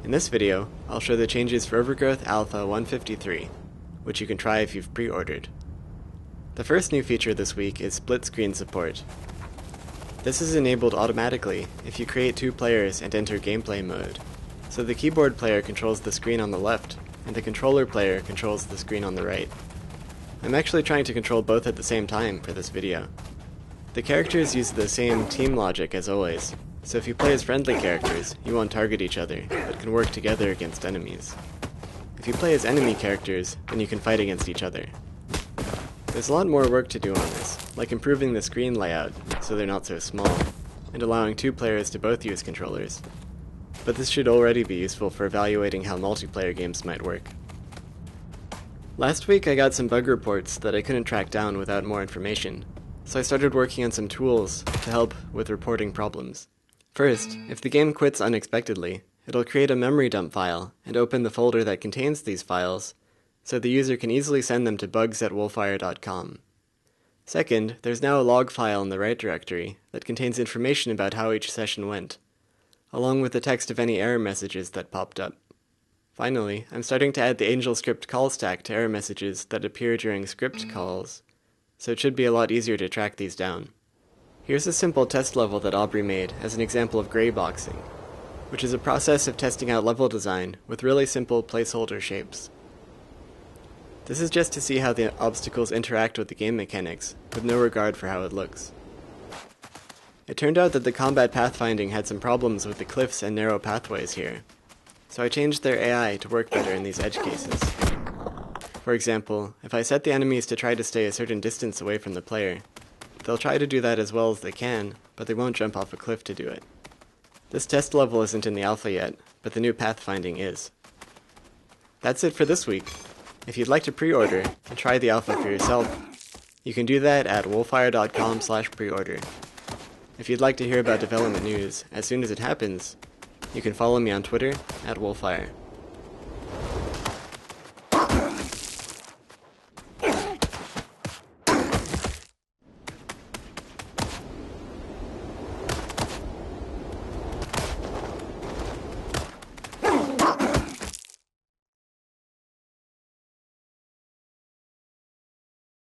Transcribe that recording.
In this video, I'll show the changes for Overgrowth Alpha 153, which you can try if you've pre-ordered. The first new feature this week is split-screen support. This is enabled automatically if you create two players and enter gameplay mode, so the keyboard player controls the screen on the left, and the controller player controls the screen on the right. I'm actually trying to control both at the same time for this video. The characters use the same team logic as always, so if you play as friendly characters, you won't target each other, but can work together against enemies. If you play as enemy characters, then you can fight against each other. There's a lot more work to do on this, like improving the screen layout so they're not so small, and allowing two players to both use controllers. But this should already be useful for evaluating how multiplayer games might work. Last week I got some bug reports that I couldn't track down without more information, so I started working on some tools to help with reporting problems. First, if the game quits unexpectedly, it'll create a memory dump file and open the folder that contains these files, so the user can easily send them to bugs@wolfire.com. Second, there's now a log file in the right directory that contains information about how each session went, along with the text of any error messages that popped up. Finally, I'm starting to add the angelscript call stack to error messages that appear during script calls, so it should be a lot easier to track these down. Here's a simple test level that Aubrey made as an example of gray boxing, which is a process of testing out level design with really simple placeholder shapes. This is just to see how the obstacles interact with the game mechanics, with no regard for how it looks. It turned out that the combat pathfinding had some problems with the cliffs and narrow pathways here, so I changed their AI to work better in these edge cases. For example, if I set the enemies to try to stay a certain distance away from the player, they'll try to do that as well as they can, but they won't jump off a cliff to do it. This test level isn't in the alpha yet, but the new pathfinding is. That's it for this week. If you'd like to pre-order and try the alpha for yourself, you can do that at wolfire.com/preorder. If you'd like to hear about development news as soon as it happens, you can follow me on Twitter @Wolfire.